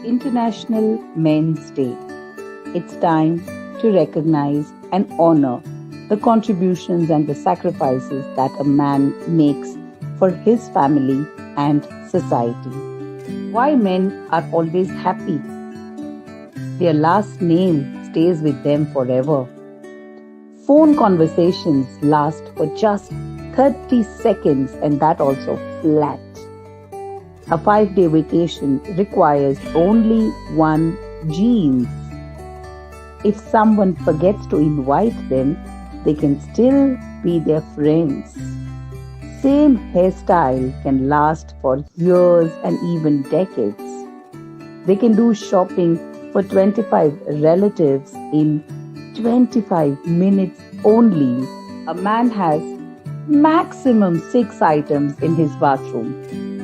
International Men's Day. It's time to recognize and honor the contributions and the sacrifices that a man makes for his family and society. Why men are always happy? Their last name stays with them forever. Phone conversations last for just 30 seconds and that also flat. A 5-day vacation requires only one jeans. If someone forgets to invite them, they can still be their friends. Same hairstyle can last for years and even decades. They can do shopping for 25 relatives in 25 minutes only. A man has maximum 6 items in his bathroom: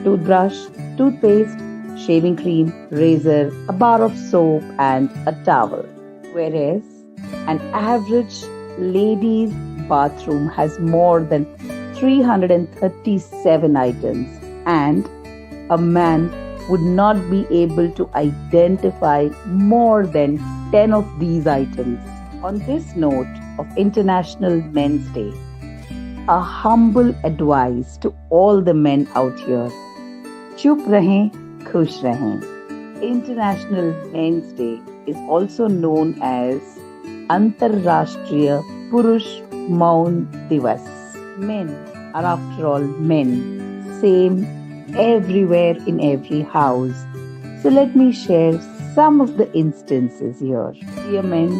toothbrush, toothpaste, shaving cream, razor, a bar of soap, and a towel. Whereas an average lady's bathroom has more than 337 items, and a man would not be able to identify more than 10 of these items. On this note of International Men's Day, a humble advice to all the men out here: chup rahein, khush rahein. International Men's Day is also known as Antarrashtriya Purush Maun Divas. Men are after all men, same everywhere in every house. So let me share some of the instances here. Dear men,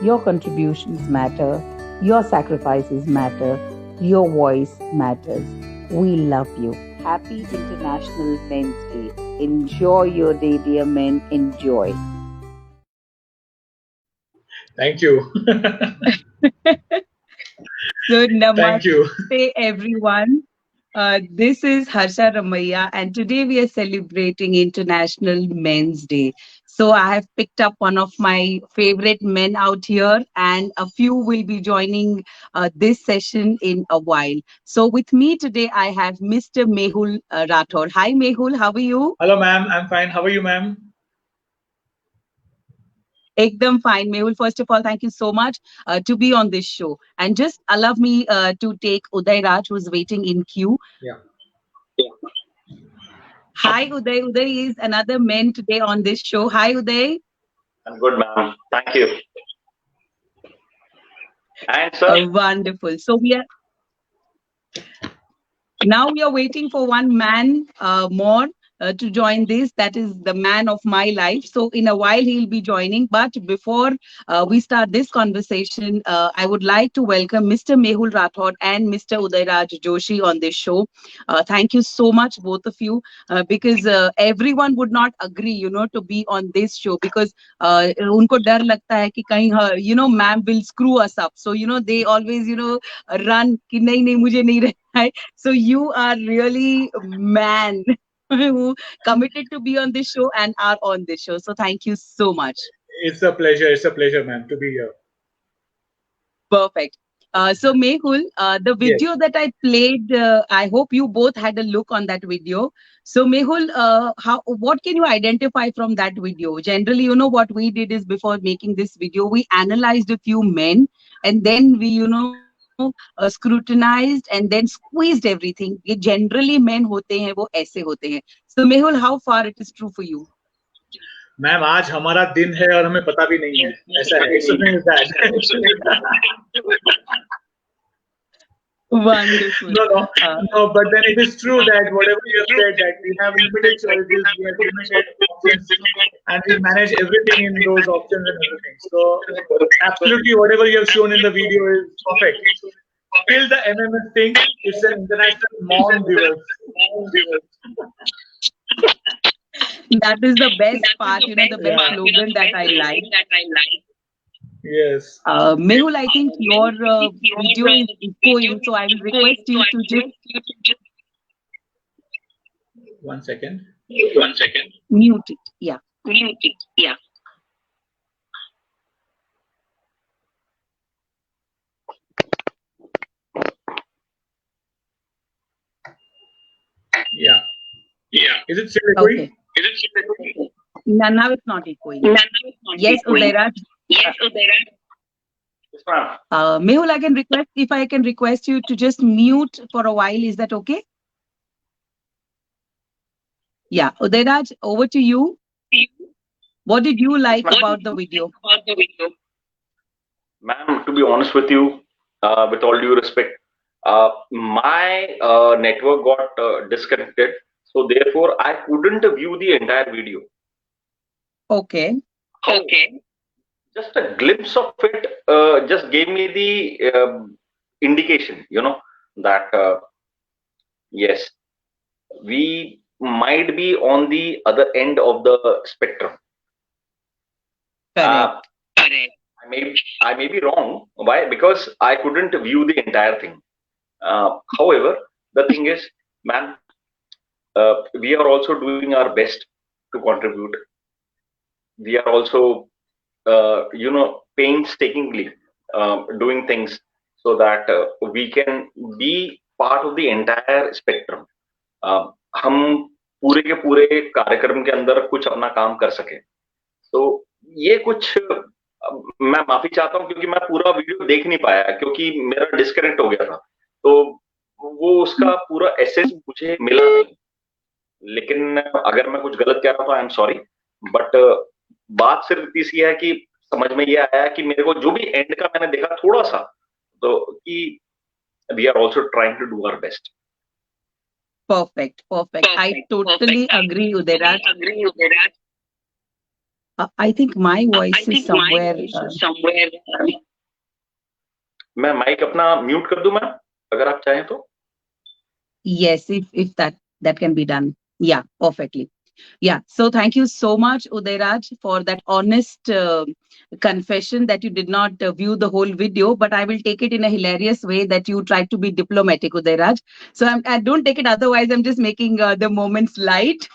your contributions matter, your sacrifices matter, your voice matters. We love you. Happy International Men's Day. Enjoy your day, dear men. Enjoy. Thank you. So, Thank you. namaste, everyone. This is Harsha Ramaiya, and today we are celebrating International Men's Day. So, I have picked up one of my favorite men out here, and a few will be joining this session in a while. So, with me today, I have Mr. Mehul Rathod. Hi, Mehul, how are you? Hello, ma'am. I'm fine. How are you, ma'am? Ekdam fine, Mehul. First of all, thank you so much to be on this show. And just allow me to take Uday Raj, who's waiting in queue. Yeah. Hi, Uday. Uday is another man today on this show. Hi, Uday. I'm good, ma'am. Thank you. And sir, Wonderful. So we are waiting for one man more to join this. That is the man of my life. So in a while he'll be joining. But before we start this conversation, I would like to welcome Mr. Mehul Rathod and Mr. Udayraj Joshi on this show. Thank you so much, both of you, because everyone would not agree, to be on this show because उनको डर लगता है कि कहीं ma'am will screw us up. So they always run कि नहीं मुझे नहीं रहना है. So you are really man who committed to be on this show and are on this show. So thank you so much. It's a pleasure. It's a pleasure, ma'am, to be here. Perfect. So Mehul, the Yes. video that I played, I hope you both had a look on that video. So Mehul, what can you identify from that video? Generally, what we did is before making this video, we analyzed a few men and then we, scrutinized and then squeezed everything. ये generally men होते हैं वो ऐसे होते हैं. So Mehul, how far it is true for you? Ma'am, आज हमारा दिन है और हमें पता भी नहीं है. ऐसा है. It's something like that. Wonderful. No, but then it is true that whatever you have said, that we have limited choices, we have limited options, and we manage everything in those options and everything. So, absolutely, whatever you have shown in the video is perfect. Till the MMS thing, it's an international mom divorce. That is the best part, the best slogan that I like. Yes. Mehul, I think your video is echoing, so I will request you to just 1 second. mute it. Yeah. Yeah. Is it still echoing? Okay. No, now it's not echoing. Yes, Udairaj. Yes, ma'am. Mehul, if I can request you to just mute for a while, is that okay? Yeah, Udairaj, over to you. What did you like about the video? Ma'am, to be honest with you, with all due respect, my network got disconnected, so therefore I couldn't view the entire video. Okay. Just a glimpse of it just gave me the indication, that yes, we might be on the other end of the spectrum. Correct. I may be wrong. Why? Because I couldn't view the entire thing. However, the thing is, ma'am, we are also doing our best to contribute. We are also, painstakingly doing things so that we can be part of the entire spectrum. हम पूरे के पूरे कार्यक्रम के अंदर कुछ अपना काम कर सके. तो ये कुछ मैं माफी चाहता हूं क्योंकि मैं पूरा वीडियो देख नहीं पाया क्योंकि मेरा डिस्कनेक्ट हो गया था, तो वो उसका पूरा एसेंस मुझे मिला नहीं. लेकिन अगर मैं कुछ गलत कह रहा हूं तो आई एम सॉरी, बट बात सिर्फ इतनी सी है कि समझ में ये आया कि मेरे को जो भी एंड का मैंने देखा थोड़ा सा, तो कि we are also trying to do our best. Perfect. I totally agree, Udairaj. I think my voice is somewhere. मैं माइक अपना म्यूट कर दूं मैम, अगर आप चाहें तो. Yes, if that can be done. Yeah, perfectly. Yeah. So thank you so much, Udairaj, for that honest confession that you did not view the whole video, but I will take it in a hilarious way that you tried to be diplomatic, Udairaj. So I don't take it otherwise. I'm just making the moments light.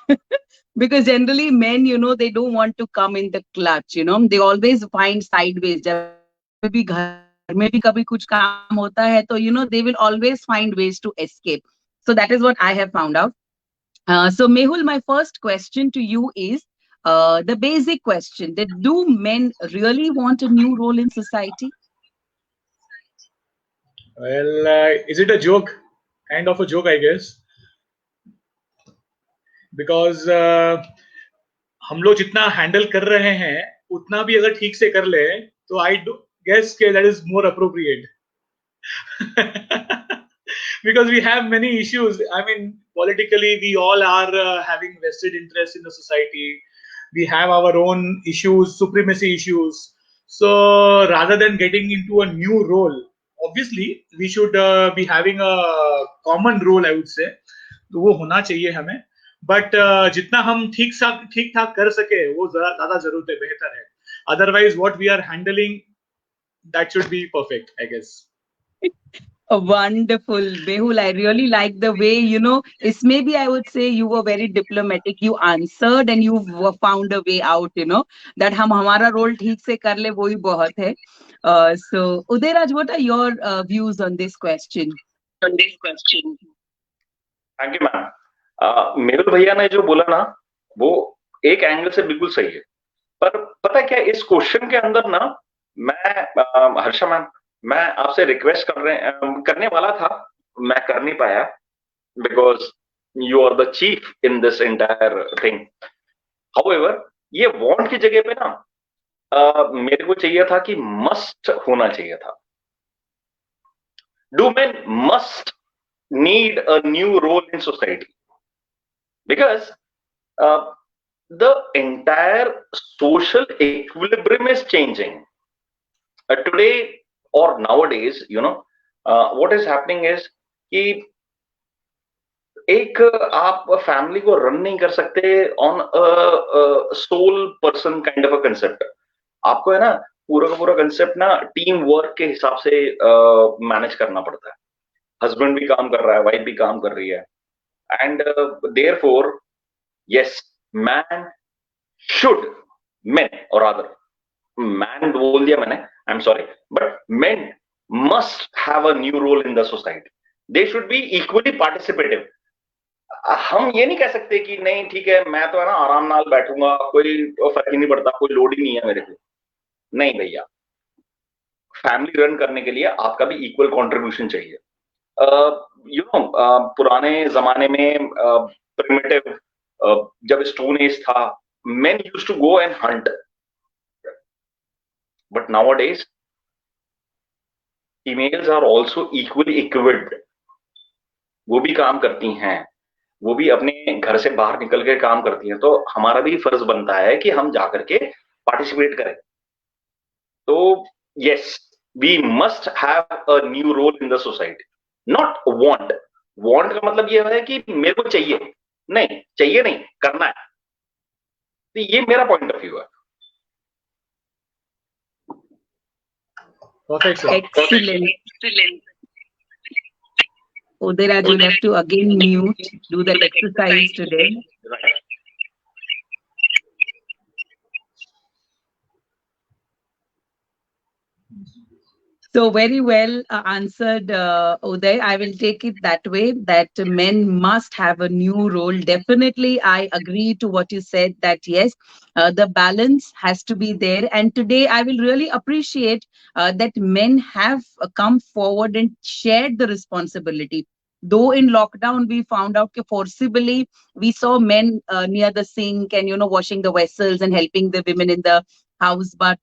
Because generally men, they don't want to come in the clutch, they always find sideways. जब भी घर में भी कभी कुछ काम होता है तो they will always find ways to escape. So that is what I have found out. So Mehul, my first question to you is the basic question that do men really want a new role in society? Well, is it a joke? Kind of a joke, I guess. Because हम लोग जितना handle कर रहे हैं उतना भी अगर ठीक से कर ले तो I guess के that is more appropriate. Because we have many issues. I mean, politically, we all are having vested interest in the society. We have our own issues, supremacy issues. So rather than getting into a new role, obviously, we should be having a common role, I would say. तो वो होना चाहिए हमें. But जितना हम ठीक ठाक कर सके वो ज़्यादा ज़रूरत है, बेहतर है. Otherwise, what we are handling, that should be perfect, I guess. Wonderful, Mehul. I really like the way, it's maybe I would say you were very diplomatic. You answered and you found a way out, that हम हमारा role ठीक से कर ले वो ही बहुत है. So Udairaj, what are your views on this question? Thank you, ma'am. Mehul भैया ने जो बोला ना वो एक एंगल से बिल्कुल सही है, पर पता क्या इस क्वेश्चन के अंदर ना मैं हर्षा मैम मैं आपसे रिक्वेस्ट करने वाला था, मैं कर नहीं पाया because you are the chief in this entire thing. However ये वांट की जगह पे ना मेरे को चाहिए था कि मस्ट होना चाहिए था. Do main must need a new role in society? Because the entire social equilibrium is changing. Today or nowadays, what is happening is कि एक आप फैमिली को रन नहीं कर सकते on sole person kind of a concept. आपको है ना पूरा का पूरा कंसेप्ट ना टीम वर्क के हिसाब से मैनेज करना पड़ता है. हस्बैंड भी काम कर रहा है, वाइफ भी काम कर रही है, and therefore yes man should men और अदर मैन बोल दिया मैंने, I am sorry, but men must have a new role in the society. They should be equally participative. हम ये नहीं कह सकते कि नहीं ठीक है मैं तो है ना आराम नाल बैठूंगा, कोई फर्क ही नहीं पड़ता, कोई लोड ही नहीं है मेरे पे। नहीं भैया, फैमिली रन करने के लिए आपका भी इक्वल कंट्रीब्यूशन चाहिए। यू नो, पुराने जमाने में प्रिमिटिव, जब स्टोन एज था, men used to go and hunt, but nowadays females are also equally equipped। वो भी काम करती हैं, वो भी अपने घर से बाहर निकल के काम करती हैं, तो हमारा भी फर्ज बनता है कि हम जाकर के पार्टिसिपेट करें। तो yes, we must have a new role in the society, not want. Want का मतलब ये है कि मेरे को चाहिए, नहीं चाहिए, नहीं करना है। तो ये मेरा पॉइंट ऑफ व्यू है। Perfect, sir. Excellent. Udairaj, you'll have to again mute, do that exercise today. Right. So very well answered, Uday. I will take it that way, that men must have a new role. Definitely, I agree to what you said, that yes, the balance has to be there. And today, I will really appreciate that men have come forward and shared the responsibility. Though in lockdown, we found out that forcibly, we saw men near the sink and, washing the vessels and helping the women in the house. But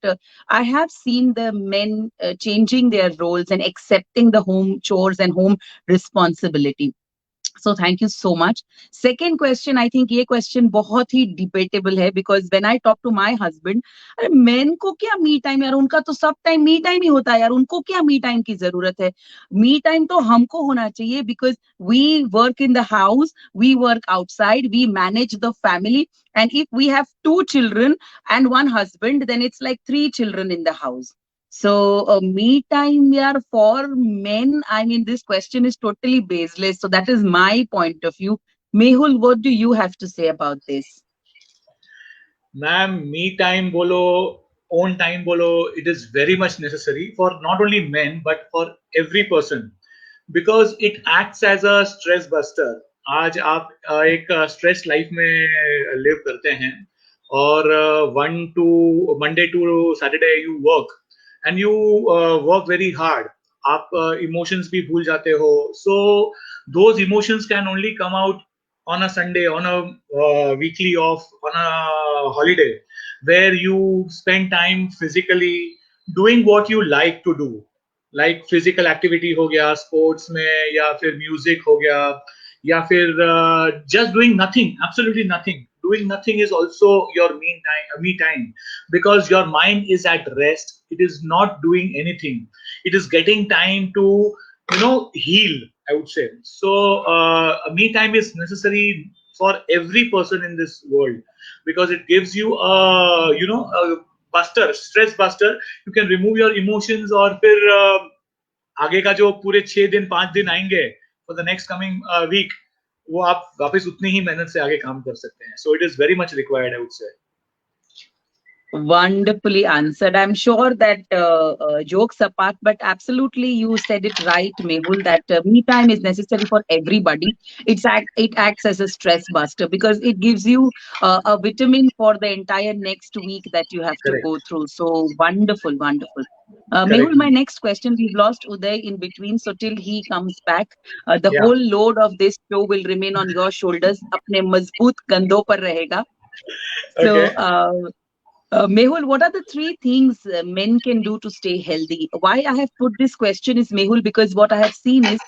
I have seen the men changing their roles and accepting the home chores and home responsibility. So thank you so much. Second question, I think ये question बहुत ही debatable है, because when I talk to my husband, अरे men को क्या me time यार, उनका तो सब time me time ही होता है यार, उनको क्या me time की जरूरत है? Me time तो हमको होना चाहिए, because we work in the house, we work outside, we manage the family, and if we have 2 children and 1 husband, then it's like 3 children in the house. So, me time, yeah, for men, I mean, this question is totally baseless. So that is my point of view. Mehul, what do you have to say about this? Ma'am, me time bolo, own time bolo, it is very much necessary for not only men but for every person, because it acts as a stress buster. आज आप एक stress life में live करते हैं, और Monday to Saturday you work, and you work very hard. आप emotions भी भूल जाते हो, so those emotions can only come out on a Sunday, on a weekly off, on a holiday, where you spend time physically doing what you like to do, like physical activity हो गया sports में, या फिर music हो गया, या फिर just doing nothing, absolutely nothing. Doing nothing is also your me time, because your mind is at rest. It is not doing anything. It is getting time to heal, I would say. So me time is necessary for every person in this world, because it gives you a buster, stress buster. You can remove your emotions, और फिर आगे का जो पूरे 6 दिन 5 दिन आएंगे for the next coming week, वो आप वापस उतनी ही मेहनत से आगे काम कर सकते हैं. So it is very much required, I would say. Wonderfully answered. I'm sure that jokes apart, but absolutely you said it right, Mehul, that me time is necessary for everybody. It acts as a stress buster, because it gives you a vitamin for the entire next week that you have to go through. So wonderful, wonderful. Mehul, my next question, we've lost Uday in between, so till he comes back, the whole load of this show will remain on your shoulders. अपने मजबूत कंधों पर रहेगा. So, Mehul, what are the 3 things men can do to stay healthy? Why I have put this question is, Mehul, because what I have seen is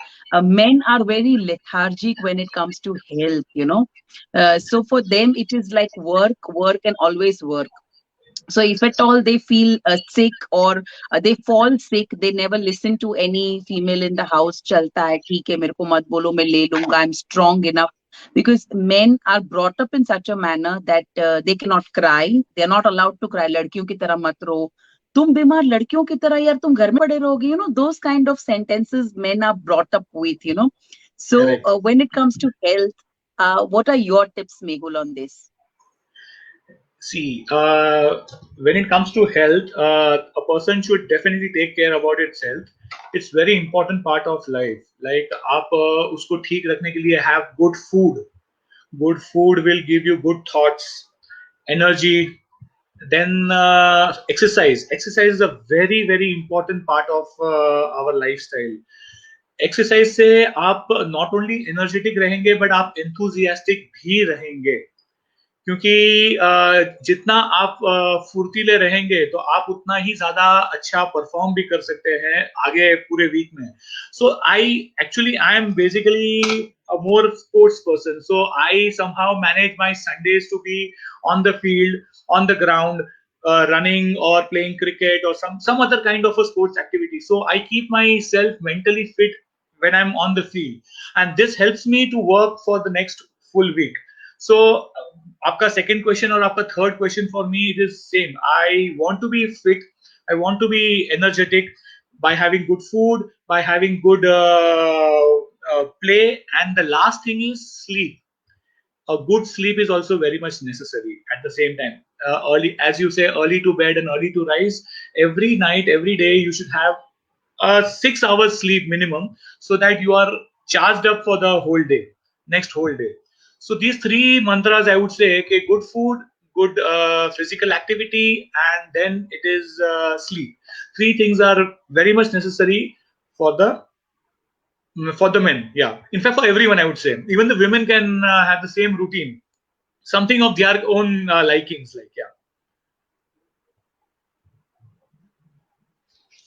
men are very lethargic when it comes to health. So for them, it is like work, and always work. So if at all they feel sick, or they fall sick, they never listen to any female in the house. Chalta hai, theek hai, mere ko mat bolo, main le lunga, I'm strong enough. Because men are brought up in such a manner that they cannot cry. They are not allowed to cry. लड़कियों की तरह मत रो. तुम बीमार लड़कियों की तरह यार तुम घर में पड़े रहोगे. Those kind of sentences men are brought up with. So when it comes to health, what are your tips, Mehul, on this? See, when it comes to health, a person should definitely take care about itself. It's very important part of life. Like आप उसको ठीक रखने के लिए have good food. Good food will give you good thoughts, energy. Then exercise. Exercise is a very important part of our lifestyle. Exercise से आप not only energetic रहेंगे but आप एंथुजियास्टिक भी रहेंगे, क्योंकि जितना आप फुर्तीले रहेंगे तो आप उतना ही ज्यादा अच्छा परफॉर्म भी कर सकते हैं आगे पूरे वीक में. So I am basically a more sports person, so I somehow manage my Sundays to be on the field, on the ground, running or playing cricket or some other kind of a sports activity. So I keep myself mentally fit when I'm on the field, and this helps me to work for the next full week. So आपका second question और आपका third question for me it is same. I want to be fit, I want to be energetic by having good food, by having good play, and the last thing is sleep. A good sleep is also very much necessary at the same time. Early, as you say, early to bed and early to rise. Every night, every day, you should have 6 hours sleep minimum, so that you are charged up for the whole day, next whole day. So these three mantras, I would say, okay, good food, good physical activity, and then it is sleep. Three things are very much necessary for the men. Yeah, in fact, for everyone, I would say. Even the women can have the same routine, something of their own likings. Like, yeah.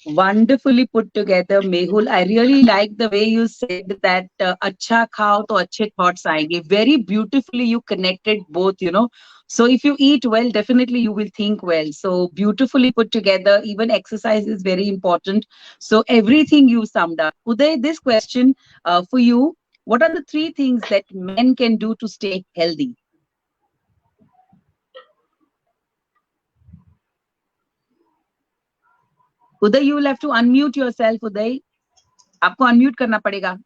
Wonderfully put together, Mehul. I really like the way you said that अच्छा खाओ तो अच्छे thoughts आएंगे. Very beautifully you connected both, you know. So if you eat well, definitely you will think well. So beautifully put together. Even exercise is very important. So everything you summed up. Uday, this question for you. What are the 3 things that men can do to stay healthy? Uday, you will have to unmute yourself, Uday. आपको unmute करना पड़ेगा.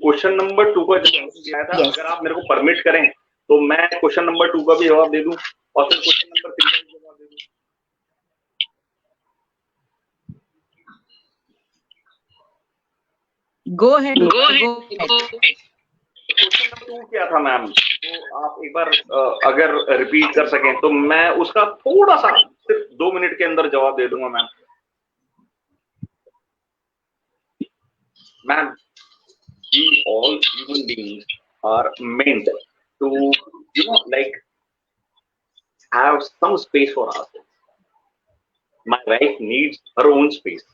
Question number 2 का जवाब दिया था. अगर आप मेरे को परमिट करें तो मैं क्वेश्चन नंबर 2 का भी जवाब दे दूं और फिर क्वेश्चन नंबर 3 का भी जवाब दे दूं. Go ahead. क्वेश्चन नंबर 2 क्या था मैम? तो आप एक बार अगर रिपीट कर सकें तो मैं उसका थोड़ा सा सिर्फ 2 मिनट के अंदर जवाब दे दूंगा ma'am. Ma'am, we all human beings are meant to, like, have some space for ourselves. My wife needs her own space.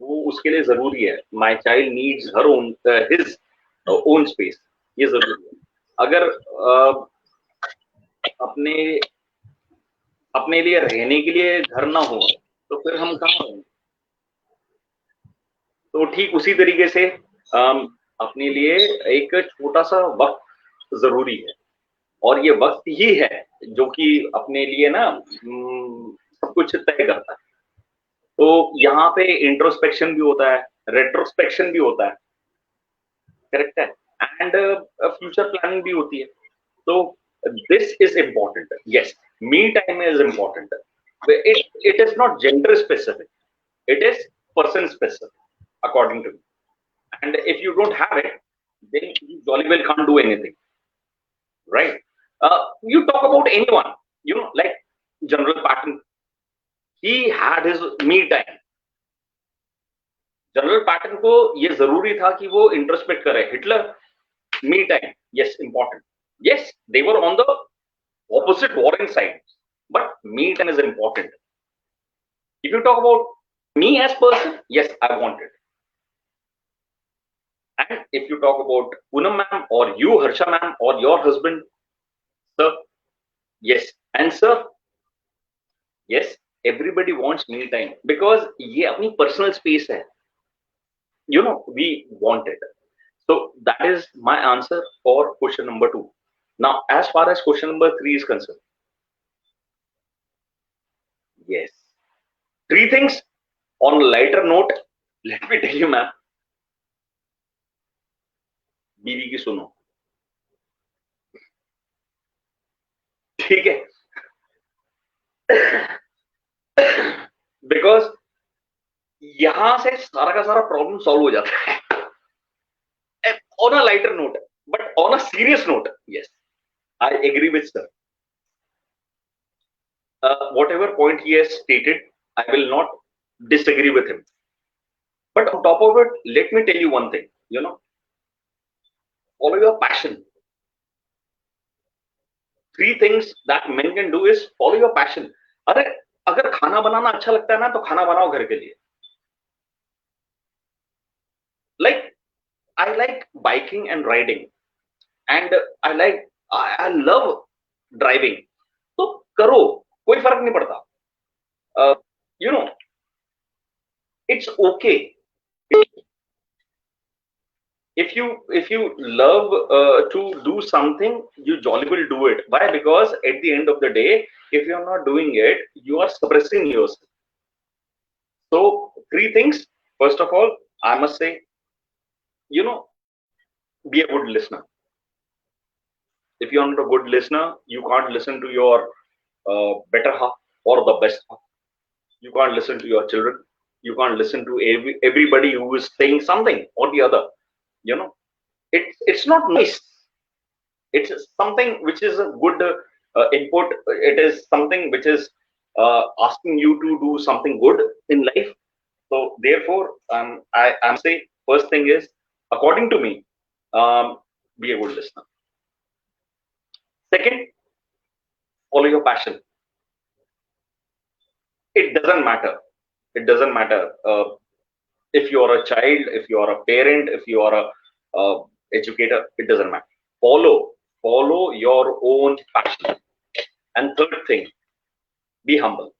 वो उसके लिए जरूरी है. My child needs her own his own space. ये जरूरी है. अगर अपने लिए रहने के लिए घर ना हो तो फिर हम कहाँ रहेंगे? तो ठीक उसी तरीके से अपने लिए एक छोटा सा वक्त जरूरी है, और ये वक्त ही है जो कि अपने लिए ना सब कुछ तय करता है. तो यहाँ पे इंट्रोस्पेक्शन भी होता है, रेट्रोस्पेक्शन भी होता है, करेक्ट है, एंड फ्यूचर प्लानिंग भी होती है. तो this is important. Yes, me time is important. It is not gender specific, it is person specific according to me. And if you don't have it, then you jolly well can't do anything, right? You talk about anyone, like General Patton. He had his me time. General Patton को ये जरूरी था कि वो introspect करे. Hitler, me time, yes, important. Yes, they were on the opposite warring side, but me time is important. If you talk about me as person, yes, I want it. And if you talk about Poonam ma'am or you, Harsha ma'am, or your husband, sir, yes, and sir, yes, everybody wants me time because ये अपनी personal space है. We want it. So that is my answer for question number 2. Now, as far as question number 3 is concerned, yes, 3 things on a lighter note. Let me tell you, ma'am. बीवी की सुनो, ठीक है? Because यहां से सारा का सारा प्रॉब्लम सॉल्व हो जाता है. On a lighter note, but on a serious note, yes, I agree with sir. Whatever point he has stated, I will not disagree with him. But on top of it, let me tell you one thing. Follow your passion. 3 things that men can do is follow your passion. अरे अगर खाना बनाना अच्छा लगता है ना तो खाना बनाओ घर के लिए. Like I like biking and riding, and I love driving. तो करो, कोई फर्क नहीं पड़ता. You know, it's okay. If you love to do something, you jolly will do it. Why? Because at the end of the day, if you are not doing it, you are suppressing yourself. So 3 things. First of all, I must say, be a good listener. If you are not a good listener, you can't listen to your better half or the best half. You can't listen to your children. You can't listen to everybody who is saying something or the other. It's not nice. It's something which is a good input. It is something which is asking you to do something good in life. So therefore, I'm saying first thing is, according to me, be a good listener. Second, follow your passion. It doesn't matter. It doesn't matter if you are a child, if you are a parent, if you are a educator. It doesn't matter. Follow your own passion. And third thing, be humble.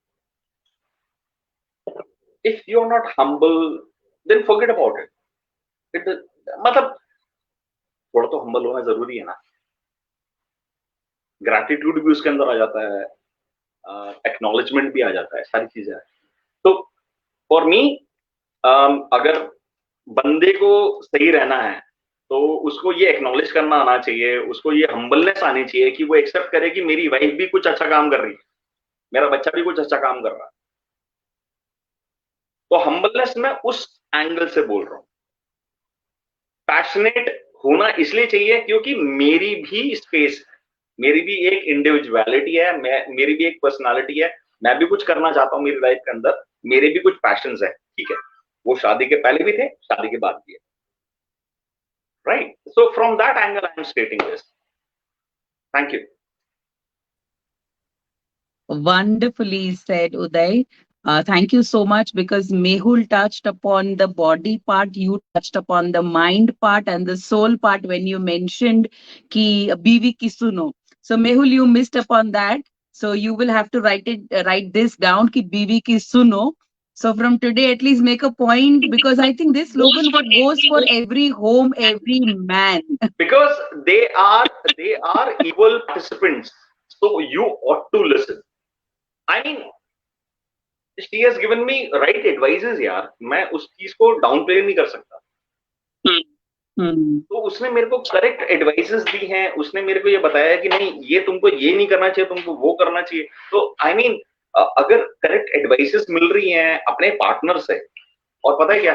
If you're not humble, then forget about it. मतलब थोड़ा तो humble होना जरूरी है ना. Gratitude भी उसके अंदर आ जाता है, acknowledgement भी आ जाता है, सारी चीजें. तो for me, अगर बंदे को सही रहना है तो उसको ये एक्नॉलेज करना आना चाहिए, उसको ये हम्बलनेस आनी चाहिए कि वो एक्सेप्ट करे कि मेरी वाइफ भी कुछ अच्छा काम कर रही है, मेरा बच्चा भी कुछ अच्छा काम कर रहा है. तो हम्बलनेस मैं उस एंगल से बोल रहा हूं. पैशनेट होना इसलिए चाहिए क्योंकि मेरी भी स्पेस है, मेरी भी एक इंडिविजुअलिटी है, मेरी भी एक पर्सनालिटी है, मैं भी कुछ करना चाहता हूं मेरी लाइफ के अंदर, मेरे भी कुछ पैशंस है. ठीक है, वो शादी के पहले भी थे, शादी के बाद भी है. Right. So from that angle, I am stating this. Thank you. Wonderfully said, Uday. Thank you so much, because Mehul touched upon the body part, you touched upon the mind part and the soul part when you mentioned ki biwi ki suno. So Mehul, you missed upon that. So you will have to write this down ki biwi ki suno. So from today, at least make a point, because I think this slogan goes for every home, every man. Because they are equal participants. So you ought to listen. I mean, she has given me right advices यार, मैं उस चीज को down play नहीं कर सकता. तो उसने मेरे को करेक्ट एडवाइसेस दी हैं, उसने मेरे को ये बताया कि नहीं, ये तुमको ये नहीं करना चाहिए, तुमको वो करना चाहिए. तो आई मीन, अगर करेक्ट एडवाइसेस मिल रही हैं अपने पार्टनर से, और पता है क्या,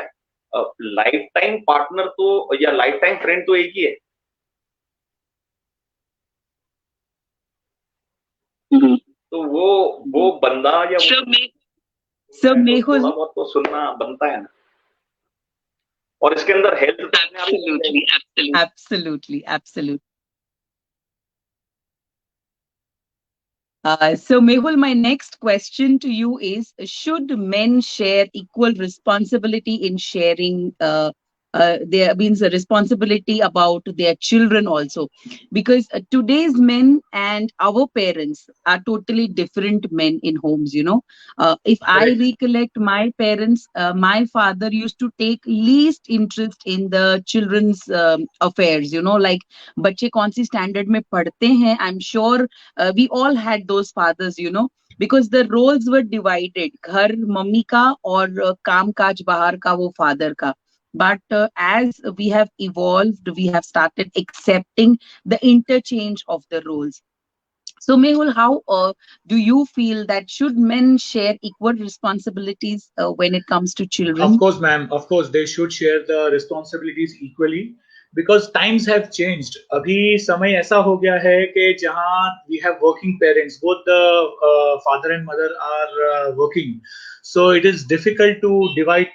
लाइफ टाइम पार्टनर तो या लाइफ टाइम फ्रेंड तो एक ही है. तो वो बंदा या So Mehul, थोड़ा बहुत तो सुनना बनता है ना. और इसके अंदर health absolutely. So Mehul, my next question to you is, should men share equal responsibility in sharing there means a responsibility about their children also? Because today's men and our parents are totally different men in homes, if I recollect my parents, my father used to take least interest in the children's affairs, like बच्चे कौन सी standard में पढ़ते हैं. I'm sure we all had those fathers, because the roles were divided. घर mummy का और काम काज बाहर का वो father का. But as we have evolved, we have started accepting the interchange of the roles. So, Mehul, how do you feel that should men share equal responsibilities when it comes to Of children? course, ma'am. Of course, they should share the responsibilities equally because times have changed. अभी समय ऐसा हो गया है कि जहाँ we have working parents, both the father and mother are working, so it is difficult to divide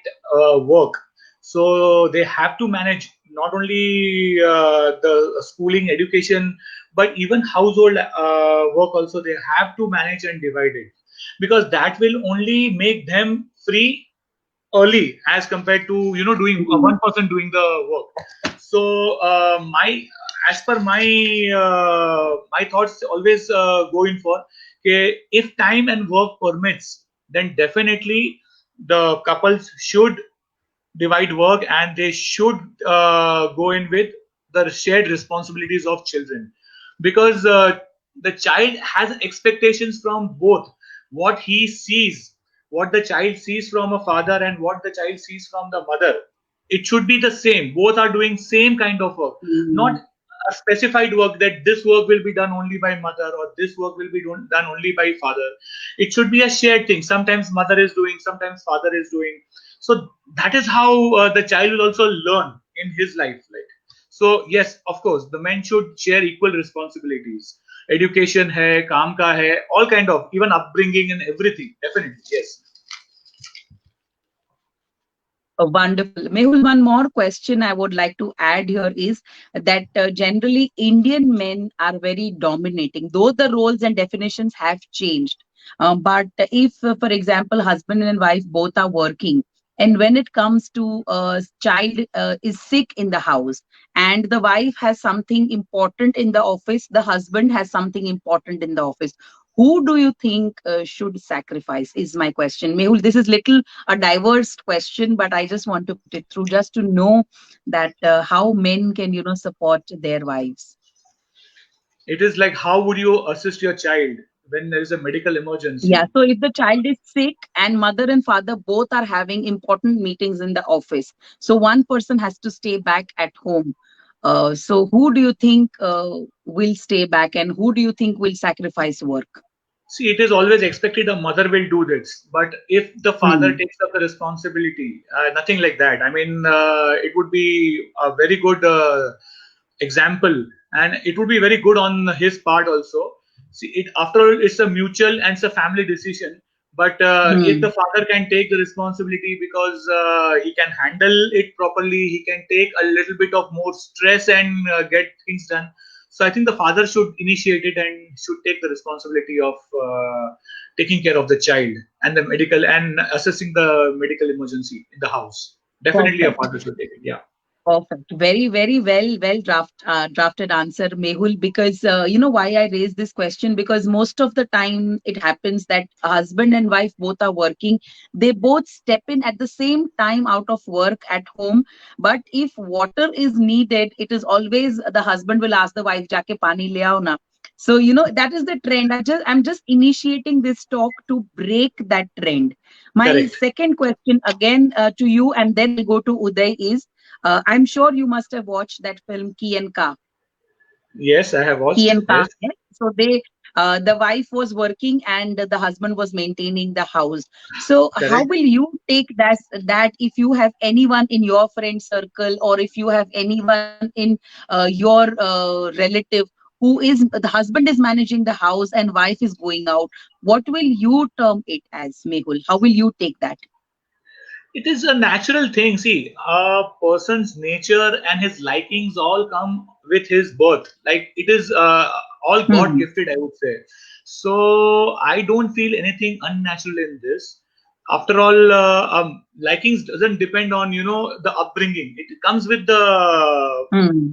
work. So they have to manage not only the schooling, education, but even household work also. They have to manage and divide it because that will only make them free early as compared to doing Mm. one person doing the work. So my as per my thoughts always go in for, okay, if time and work permits, then definitely the couples should divide work and they should go in with the shared responsibilities of children because the child has expectations from both what he sees, what the child sees from a father and what the child sees from the mother. It should be the same, both are doing same kind of work, Mm. not a specified work that this work will be done only by mother or this work will be done only by father. It should be a shared thing. Sometimes mother is doing, sometimes father is doing. So that is how the child will also learn in his life. Like, so yes, of course the men should share equal responsibilities. Education hai, kaam ka hai, all kind of, even upbringing and everything, definitely yes. Wonderful. Mehul, one more question I would like to add here is that generally Indian men are very dominating, though the roles and definitions have changed. But if, for example, husband and wife both are working, and when it comes to child is sick in the house, and the wife has something important in the office, the husband has something important in the office. Who do you think should sacrifice? Is my question, Mehul. This is little a diverse question, but I just want to put it through just to know that how men can, support their wives. It is like, how would you assist your child when there is a medical Yeah. emergency? So if the child is sick and mother and father both are having important meetings in the office, so one person has to stay back at home. So who do you think will stay back and who do you think will sacrifice work? See, it is always expected a mother will do this, but if the father Hmm. takes up the responsibility, nothing like that. I mean, it would be a very good example, and it would be very good on his part also. See, it after all, it's a mutual and it's a family decision. But if Hmm. the father can take the responsibility because he can handle it properly, he can take a little bit of more stress and get things done. So I think the father should initiate it and should take the responsibility of taking care of the child and the medical and assessing the medical emergency in the house. Definitely, a Perfect. father should take it. Yeah. Perfect. Very, very well drafted answer, Mehul. Because you know why I raised this question? Because most of the time it happens that husband and wife both are working. They both step in at the same time out of work at home. But if water is needed, it is always the husband will ask the wife, "Jaake pani le aao na." So that is the trend. I'm just initiating this talk to break that trend. My Correct. second question again to you, and then I'll go to Uday is I'm sure you must have watched that film Key and Ka. Yes, I have Key watched. and Ka. Yes. Yeah? So the wife was working and the husband was maintaining the house. So how Correct. will you take that if you have anyone in your friend circle or if you have anyone in your relative who is the husband is managing the house and wife is going out? What will you term it as, Mehul? How will you take that? It is a natural thing. See, a person's nature and his likings all come with his birth. Like it is all God Hmm. gifted, I would say. So I don't feel anything unnatural in this. After all, likings doesn't depend on the upbringing. It comes with the Hmm.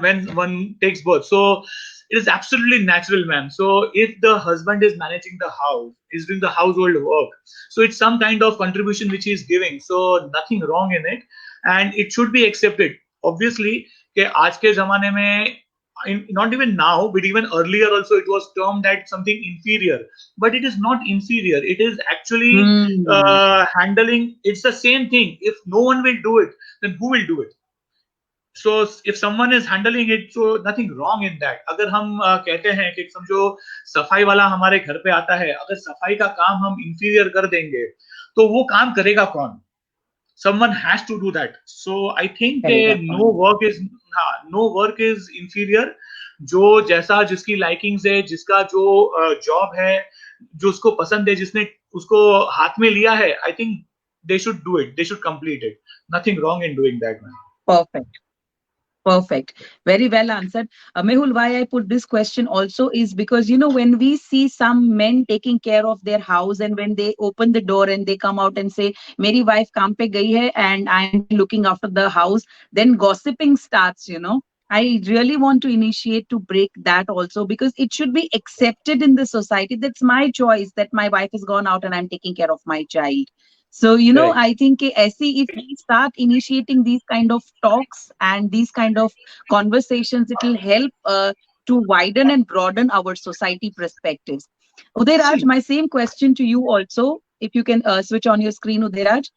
when one takes birth. So it is absolutely natural, ma'am. So if the husband is managing the house, is doing the household work, so it's some kind of contribution which he is giving. So nothing wrong in it, and it should be accepted. Obviously, कि आज के ज़माने में not even now, but even earlier also, it was termed that something inferior. But it is not inferior. It is actually Hmm. handling. It's the same thing. If no one will do it, then who will do it? So if someone is handling it, so nothing wrong in that. अगर हम कहते हैं कि समझो सफाई वाला हमारे घर पे आता है, अगर सफाई का काम हम इंफीरियर कर देंगे तो वो काम करेगा कौन? Someone has to do that. So I think no work is inferior. जो जैसा जिसकी लाइकिंग्स है, जिसका जो जॉब है, जो उसको पसंद है, जिसने उसको हाथ में लिया है, I think they should do it. They should complete it. Nothing wrong in doing that, man. Perfect. Perfect. Very well answered. Mehul, why I put this question also is because, you know, when we see some men taking care of their house and when they open the door and they come out and say, Meri wife kaam pe gayi hai and I'm looking after the house, then gossiping starts, you know. I really want to initiate to break that also because it should be accepted in the society. That's my choice that my wife has gone out and I'm taking care of my child. So, you know, Correct. I think if we start initiating these kind of talks and these kind of conversations, it will help to widen and broaden our society perspectives. Udayraj, See, my same question to you also. If you can switch on your screen, Udayraj.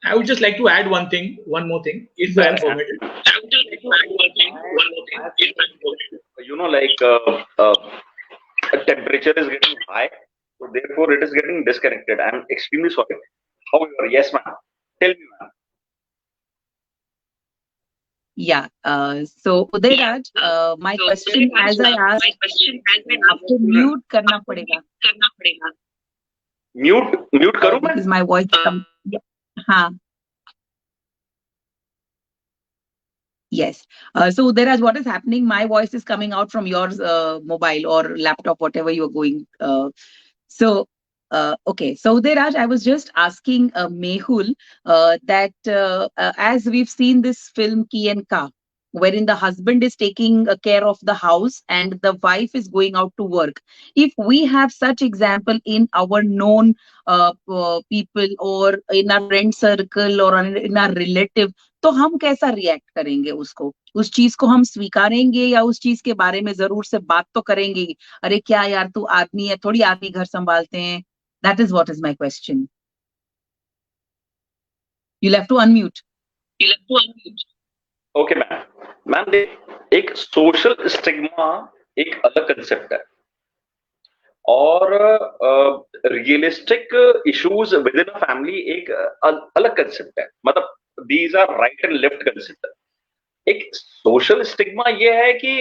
I would just like to add one more thing, if I am Yes. permitted. You know, like temperature is getting high, so therefore it is getting disconnected. I'm extremely sorry. However, yes, ma'am. Tell me, ma'am. Yeah. So Udayraj, my question as I asked, आपको mute करना पड़ेगा. Mute करूँ मैं? Because my voice comes. हाँ. Yes. So Udayraj, what is happening? My voice is coming out from your mobile or laptop, whatever you're going. Okay. So Udayraj, I was just asking Mehul that as we've seen this film Ki and Ka, wherein the husband is taking care of the house and the wife is going out to work. If we have such example in our known people or in our friend circle or in our relative, तो हम कैसा react करेंगे उसको, उस चीज को हम स्वीकारेंगे या उस चीज के बारे में जरूर से बात तो करेंगे, अरे क्या यार तू आदमी है, थोड़ी आदमी घर संभालते हैं. That is what is my question. You'll have to unmute. Okay, ma'am. Ma'am एक सोशल स्टिग्मा एक अलग कंसेप्ट है और realistic issues with in a family एक अलग कंसेप्ट है. मतलब these are right and left concept. एक सोशल स्टिग्मा ये है कि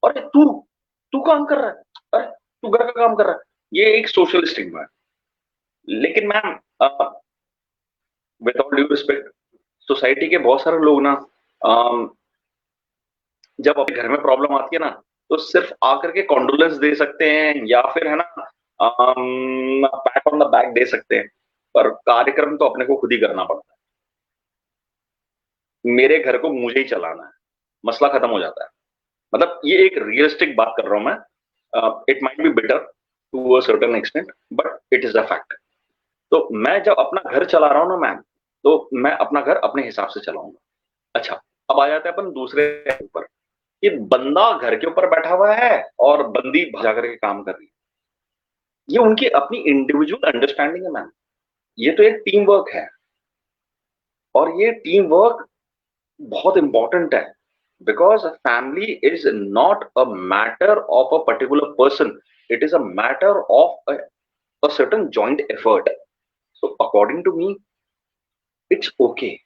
अरे तू काम कर रहा है, अरे तू घर का काम कर रहा है, ये एक सोशल स्टिग्मा है. लेकिन ma'am with all due respect, society के बहुत सारे लोग ना जब अपने घर में प्रॉब्लम आती है ना तो सिर्फ आकर के कॉन्डोलेंस दे सकते हैं या फिर है ना पैट ऑन द बैक दे सकते हैं, पर कार्यक्रम तो अपने को खुद ही करना पड़ता है. मेरे घर को मुझे ही चलाना है, मसला खत्म हो जाता है. मतलब ये एक रियलिस्टिक बात कर रहा हूं मैं. It might be better to a certain extent but it is a fact. तो मैं जब अपना घर चला रहा हूं ना मैम, तो मैं अपना घर अपने हिसाब से चलाऊंगा. अच्छा, अब आ जाते हैं अपन दूसरे ऊपर. ये बंदा घर के ऊपर बैठा हुआ है और बंदी जाकर के काम कर रही है. ये उनकी अपनी इंडिविजुअल अंडरस्टैंडिंग है मैम. ये तो एक टीम वर्क है और ये टीम वर्क बहुत इंपॉर्टेंट है because family is not a matter of a particular person, it is a matter of a certain joint effort. So according to me it's okay.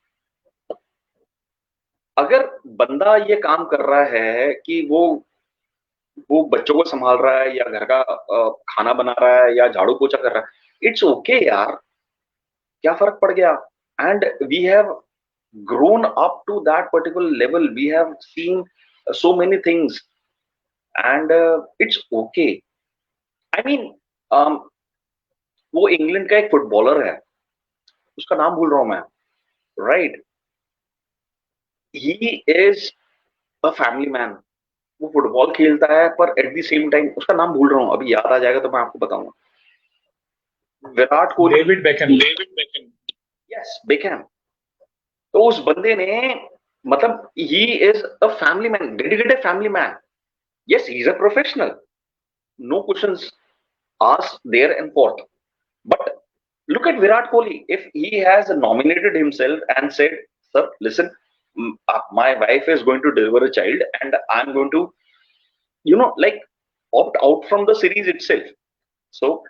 अगर बंदा ये काम कर रहा है कि वो बच्चों को संभाल रहा है या घर का खाना बना रहा है या झाड़ू पोछा कर रहा है, इट्स ओके यार, क्या फर्क पड़ गया. And we have grown up to that particular level, we have seen so many things and it's okay. I mean वो इंग्लैंड का एक फुटबॉलर है, उसका नाम भूल रहा हूं मैं, right. He is a family man. वो फुटबॉल खेलता है पर एट द सेम टाइम उसका नाम भूल रहा हूं, अभी याद आ जाएगा तो मैं आपको बताऊंगा. Virat Kohli. David Beckham. Yes, Beckham. तो उस बंदे ने मतलब he is a family man, dedicated family man. Yes, he is a professional, no questions asked there and forth. But look at Virat Kohli. If he has nominated himself and said, sir, listen, my wife is going to deliver a child and I'm going to, like opt out from the series itself. So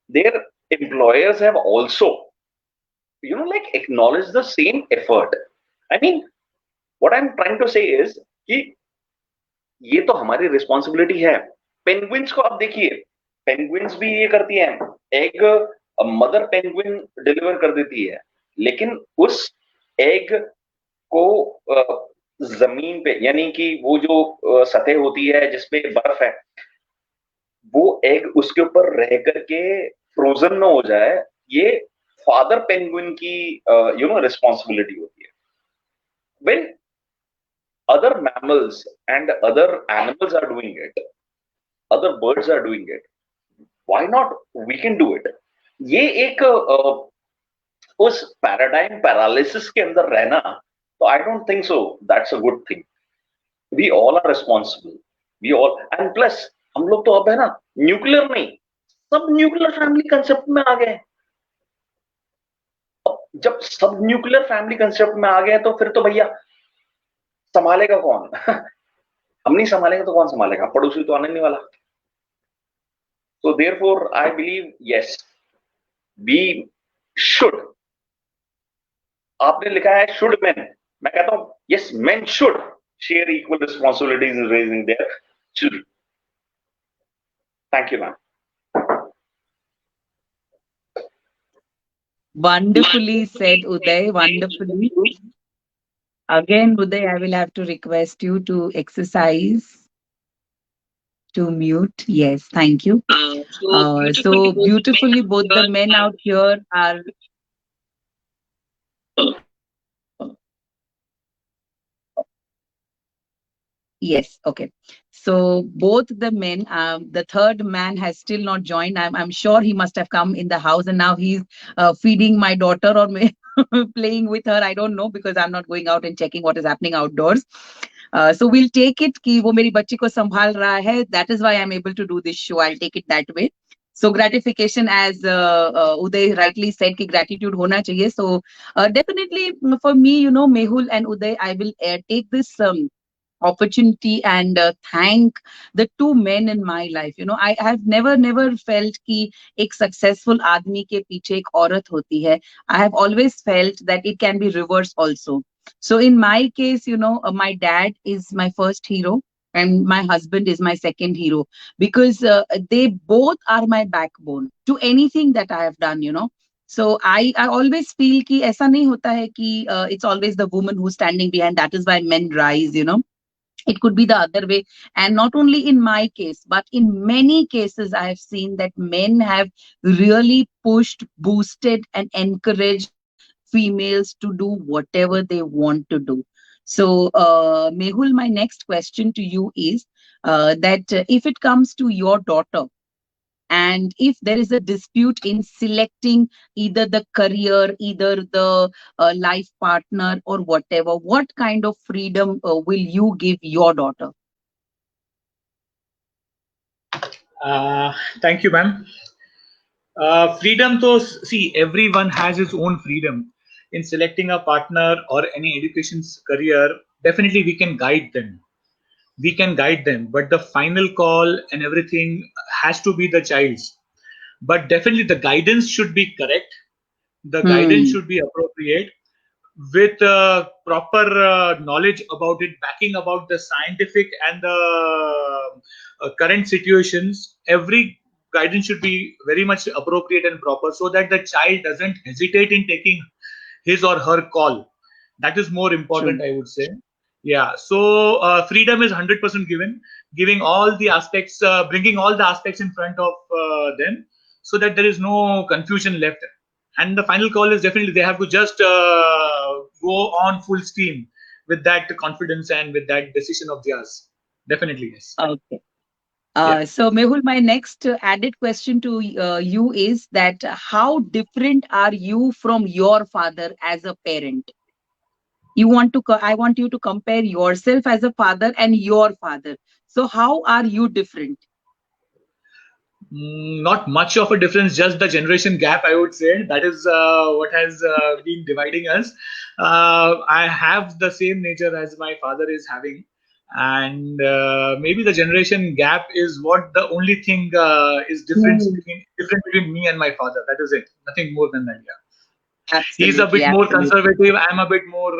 their employers have also, like acknowledged the same effort. I mean, what I'm trying to say is कि ये तो हमारी responsibility है. Penguins को आप देखिए, penguins भी ये करती है, एग मदर पेंगुइन डिलीवर कर देती है, लेकिन उस एग को जमीन पे, यानी कि वो जो सतह होती है जिसपे बर्फ है, वो एग उसके ऊपर रह करके फ्रोजन न हो जाए, ये फादर पेंगुइन की रिस्पॉन्सिबिलिटी होती है. When other mammals and other animals are doing it, other birds are doing it, why not we can do it? ये एक उस पैराडाइम पैरालिसिस के अंदर रहना, तो I don't think so that's a good thing. We all are responsible, we all, and plus हम लोग तो अब है ना, न्यूक्लियर नहीं, सब न्यूक्लियर फैमिली कंसेप्ट में आ गए. जब सब न्यूक्लियर फैमिली कंसेप्ट में आ गए तो फिर तो भैया संभालेगा कौन? हम नहीं संभालेंगे तो कौन संभालेगा? पड़ोसी तो आने नहीं वाला. So therefore I believe yes, we should. आपने लिखा है should men, मैं कहता हूं yes, men should share equal responsibilities in raising their children. Thank you, ma'am. Wonderfully said, Uday. Wonderfully. Again, Uday, I will have to request you to exercise to mute. Yes, thank you. So beautifully, both the men out here are. Yes, okay. So both the men, the third man has still not joined. I'm sure he must have come in the house and now he's feeding my daughter or playing with her. I don't know because I'm not going out and checking what is happening outdoors. So we'll take it कि वो मेरी बच्ची को संभाल रहा है. That is why I'm able to do this show. I'll take it that way. So gratification, as Uday rightly said, कि gratitude होना चाहिए. So definitely for me, Mehul and Uday, I will take this opportunity and thank the two men in my life. I have never felt कि एक successful आदमी के पीछे एक औरत होती है. I have always felt that it can be reverse also. So in my case, my dad is my first hero and my husband is my second hero because they both are my backbone to anything that I have done. So I always feel कि ऐसा नहीं होता है कि it's always the woman who's standing behind. That is why men rise. It could be the other way. And not only in my case, but in many cases, I have seen that men have really pushed, boosted, and encouraged females to do whatever they want to do. So, Mehul, my next question to you is that if it comes to your daughter, and if there is a dispute in selecting either the career, either the life partner or whatever, what kind of freedom will you give your daughter? Thank you, ma'am. Freedom to see, everyone has his own freedom in selecting a partner or any education career. Definitely we can guide them. But the final call and everything has to be the child's. But definitely the guidance should be correct. The guidance should be appropriate with proper knowledge about it, backing about the scientific and the current situations. Every guidance should be very much appropriate and proper so that the child doesn't hesitate in taking his or her call. That is more important, I would say. Yeah, so freedom is 100% given, giving all the aspects, bringing all the aspects in front of them so that there is no confusion left. And the final call is definitely they have to just go on full steam with that confidence and with that decision of theirs. Definitely, yes. Okay. So Mehul, my next added question to you is that how different are you from your father as a parent? I want you to compare yourself as a father and your father. So how are you different? Not much of a difference, just the generation gap, I would say. That is what has been dividing us. I have the same nature as my father is having, and maybe the generation gap is what the only thing is different between me and my father. That is it. Nothing more than that. Yeah, he's a Absolutely, bit more absolutely. conservative. I'm a bit more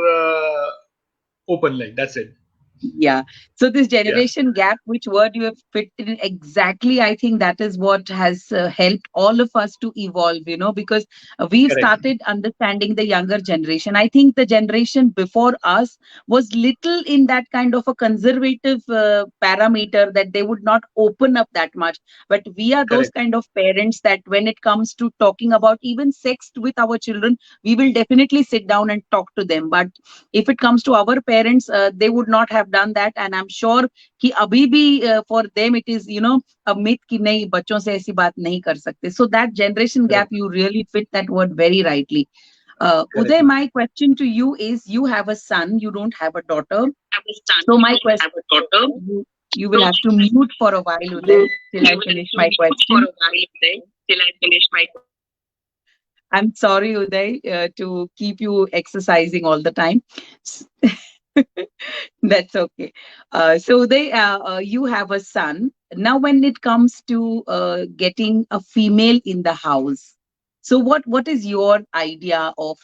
open. Like that's it. Yeah. So this Yeah, generation gap, which word you have fit in exactly, I think that is what has helped all of us to evolve, because we correct. started understanding the younger generation. I think the generation before us was little in that kind of a conservative parameter that they would not open up that much. But we are those Correct. kind of parents that when it comes to talking about even sex with our children, we will definitely sit down and talk to them. But if it comes to our parents, they would not have done that, and I'm sure कि अभी भी for them it is a myth कि नहीं बच्चों से ऐसी बात नहीं कर सकते. So that generation gap, Correct. you really fit that word very rightly. Correct. Uday, my question to you is, you have a son, you don't have a daughter. Have a son, So you my don't question, have a daughter. you will have to mute for a while, Uday, till I finish my For question. a while then, till I finish my. I'm sorry, Uday, to keep you exercising all the time. That's okay. So you have a son. Now, when it comes to getting a female in the house, so what is your idea of,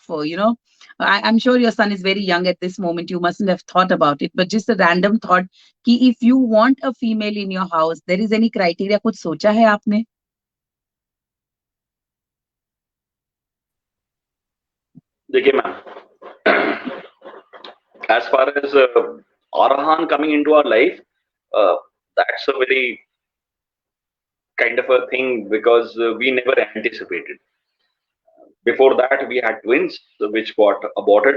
I'm sure your son is very young at this moment. You mustn't have thought about it, but just a random thought, कि if you want a female in your house, there is any criteria? कुछ सोचा है आपने? देखिए ma'am, as far as Arhan coming into our life, that's a very kind of a thing because we never anticipated. Before that, we had twins which got aborted.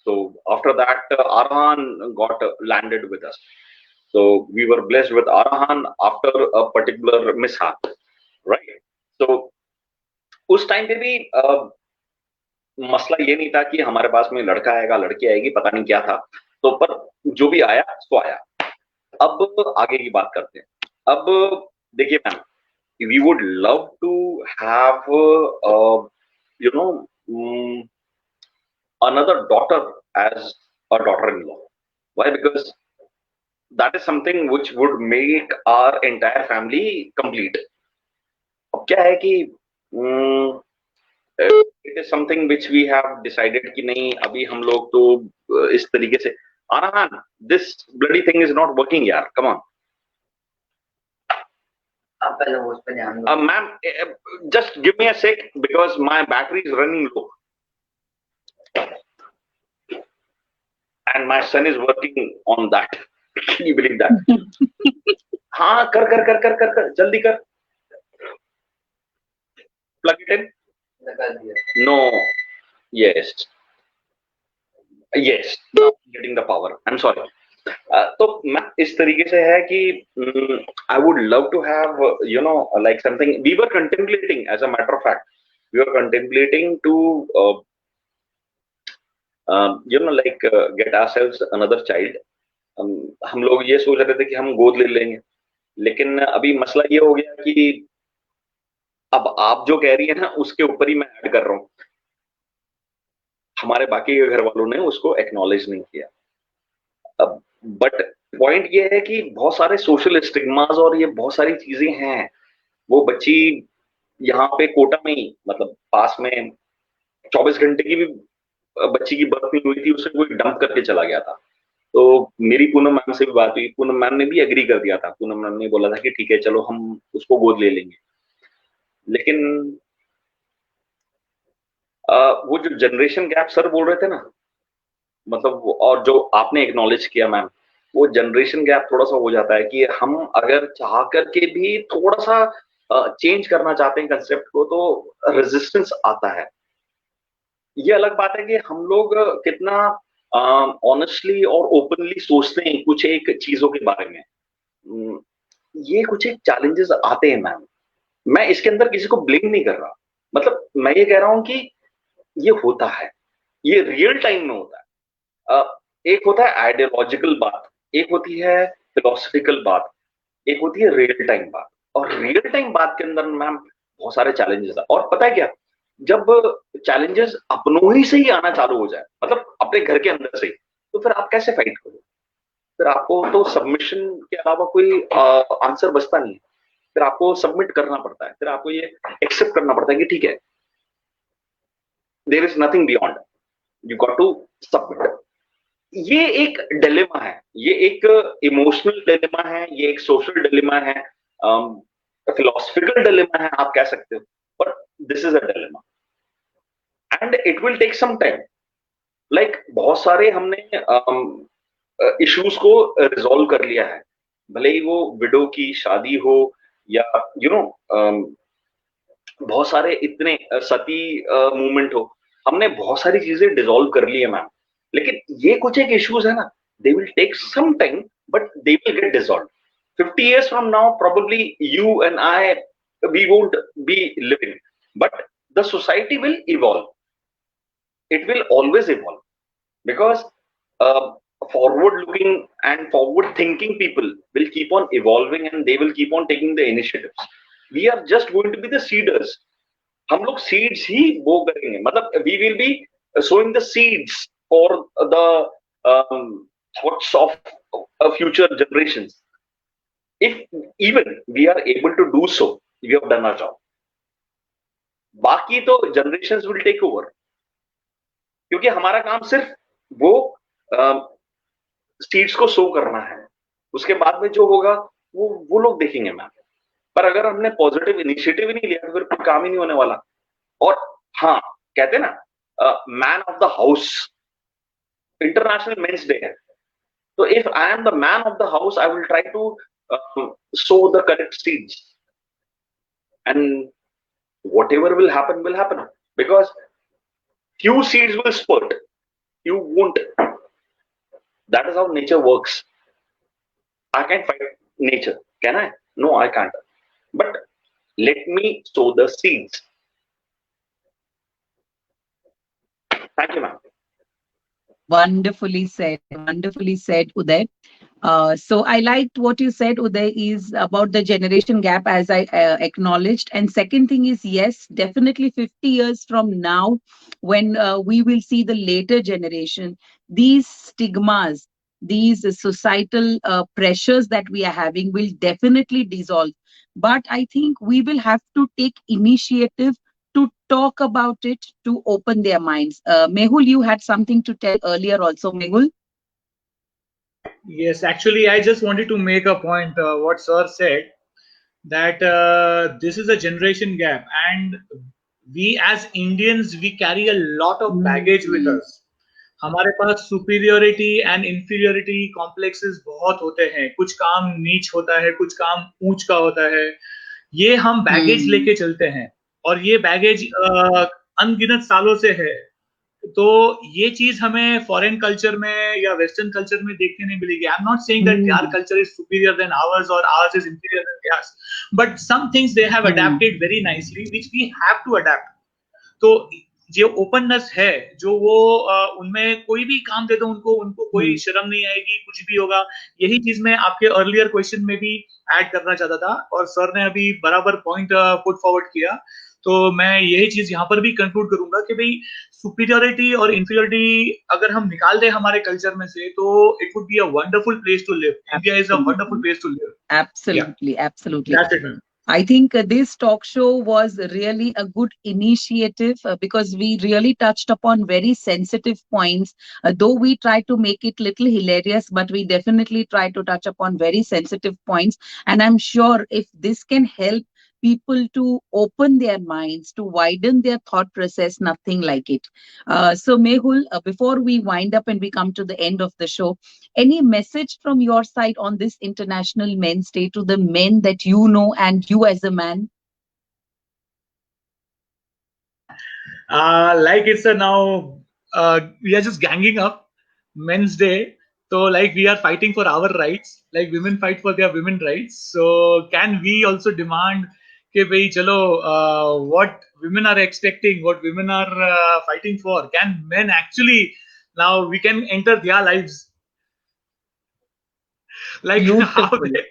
So after that, Arhan got landed with us. So we were blessed with Arhan after a particular mishap, right? So उस time पे भी मसला ये नहीं था कि हमारे पास में लड़का आएगा लड़की आएगी, पता नहीं क्या था. तो पर जो भी आया सो आया. अब आगे की बात करते हैं. अब देखिए ma'am, we would love to have you know another daughter as a daughter-in-law. Why? Because that is something which would make our entire family complete. अब क्या है कि it is something which we have decided कि नहीं, अभी हम लोग तो इस तरीके से. Arhan, this bloody thing is not working यार, come on. आप पहले वो उस पे ध्यान दो. Ma'am, just give me a sec because my battery is running low. And my son is working on that. Can you believe that? हाँ, कर, जल्दी कर. Plug it in. No. Yes. Yes. Now getting the power. I'm sorry. तो इस तरीके से है कि I would love to have like something we were contemplating. As a matter of fact, we were contemplating to like get ourselves another child. हम लोग ये सोच रहे थे कि हम गोद ले लेंगे, लेकिन अभी मसला ये हो गया कि अब आप जो कह रही है ना उसके ऊपर ही मैं ऐड कर रहा हूँ. हमारे बाकी के घर वालों ने उसको एक्नॉलेज नहीं किया. अब बट पॉइंट ये है कि बहुत सारे सोशल स्टिग्मास और ये बहुत सारी चीजें हैं. वो बच्ची यहाँ पे कोटा में ही मतलब पास में 24 घंटे की भी बच्ची की बर्थ नहीं हुई थी, उसे कोई डंप करके चला गया था. तो मेरी पूनम मैम से भी बात हुई, पूनम मैम ने भी एग्री कर दिया था. पूनम मैम ने बोला था कि ठीक है चलो हम उसको गोद ले लेंगे. लेकिन वो जो जनरेशन गैप सर बोल रहे थे ना, मतलब और जो आपने एक्नॉलेज किया मैम, वो जनरेशन गैप थोड़ा सा हो जाता है कि हम अगर चाह करके भी थोड़ा सा चेंज करना चाहते हैं कंसेप्ट को तो रेजिस्टेंस आता है. ये अलग बात है कि हम लोग कितना ऑनेस्टली और ओपनली सोचते हैं कुछ एक चीजों के बारे में. ये कुछ एक चैलेंजेस आते हैं मैम. मैं इसके अंदर किसी को ब्लेम नहीं कर रहा, मतलब मैं ये कह रहा हूं कि ये होता है, ये रियल टाइम में होता है. एक होता है आइडियोलॉजिकल बात, एक होती है फिलोसफिकल बात, एक होती है रियल टाइम बात. और रियल टाइम बात के अंदर मैम बहुत सारे चैलेंजेस है. और पता है क्या, जब चैलेंजेस अपनों ही से ही आना चालू हो जाए, मतलब अपने घर के अंदर से ही, तो फिर आप कैसे फाइट करोगे? फिर आपको तो सबमिशन के अलावा कोई आंसर बचता नहीं है। फिर आपको सबमिट करना पड़ता है, फिर आपको ये एक्सेप्ट करना पड़ता है कि ठीक है, there is nothing beyond, you got to submit. ये एक डिलेमा है, ये एक इमोशनल डिलेमा है, ये एक सोशल डिलेमा है, फिलोसफिकल डिलेमा है, आप कह सकते हो, but this is a dilemma and it will take some time. Like बहुत सारे हमने इश्यूज को रिजॉल्व कर लिया है, भले ही वो विडो की शादी हो या यू नो बहुत सारे इतने सती मूवमेंट हो, हमने बहुत सारी चीजें डिसॉल्व कर ली है मैम। लेकिन ये कुछ एक इश्यूज है ना, they will take some time but they will get dissolve. 50 years from now probably you and I, we won't be living, but the society will evolve. It will always evolve because uh, forward looking and forward thinking people will keep on evolving and they will keep on taking the initiatives. We are just going to be the seeders. हम लोग seeds ही sow करेंगे, मतलब we will be sowing the seeds for the thoughts of future generations. If even we are able to do so, we have done our job. बाकी तो generations will take over, क्योंकि हमारा काम सिर्फ वो seeds को सो करना है। उसके बाद में जो होगा वो लोग देखेंगे मैम। पर अगर हमने पॉजिटिव इनिशिएटिव ही नहीं लिया तो फिर कोई काम ही नहीं होने वाला। और हाँ, कहते हैं ना man of the house, international men's day है, तो if I am the man of the house I will try to sow the correct seeds and whatever will happen because few seeds will spurt, you won't. That is how nature works. I can't fight nature, can I? No, I can't, but let me sow the seeds. Thank you, ma'am. Wonderfully said, Uday. So I liked what you said, Uday, is about the generation gap, as I acknowledged. And second thing is, yes, definitely 50 years from now, when we will see the later generation, these stigmas, these societal pressures that we are having will definitely dissolve. But I think we will have to take initiative to talk about it, to open their minds. Mehul, you had something to tell earlier also, Mehul. Yes, actually, I just wanted to make a point. What Sir said, that this is a generation gap, and we as Indians, we carry a lot of baggage with us. हमारे पास superiority and inferiority complexes बहुत होते हैं। कुछ काम नीच होता है, कुछ काम ऊंच का होता है। ये हम बैगेज लेके चलते हैं और ये बैगेज अनगिनत सालों से है। तो ये चीज हमें फॉरेन कल्चर में या वेस्टर्न कल्चर में देखने नहीं मिलेगी। I am not saying that their culture is superior than ours और ours is inferior than theirs, but some things they have adapted very nicely which we have to adapt. तो जो openness है, जो वो उनमें कोई भी काम दे दो उनको कोई शर्म नहीं आएगी, कुछ भी होगा। यही चीज मैं आपके अर्लियर क्वेश्चन में भी ऐड करना चाहता था और सर ने अभी बराबर पॉइंट पुट फॉरवर्ड किया। तो मैं यही चीज यहाँ पर भी कंक्लूड करूंगा कि भाई सुपीरियोरिटी और इंफीरियोरिटी अगर हम निकाल दें हमारे कल्चर में से, तो it would be a wonderful place to live. India is a wonderful place to live. Absolutely. That's it, man. I think this talk show was really a good initiative because we really touched upon very sensitive points. Though we try to make it little hilarious, but we definitely try to touch upon very sensitive points. And I'm sure if this can help people to open their minds, to widen their thought process, nothing like it. So Mehul, before we wind up and we come to the end of the show, any message from your side on this International Men's Day to the men that you know and you as a man? Like it's now we are just ganging up Men's Day. So like we are fighting for our rights, like women fight for their women rights. So can we also demand कि भाई चलो what women are expecting, what women are fighting for, can men actually now we can enter their lives like how they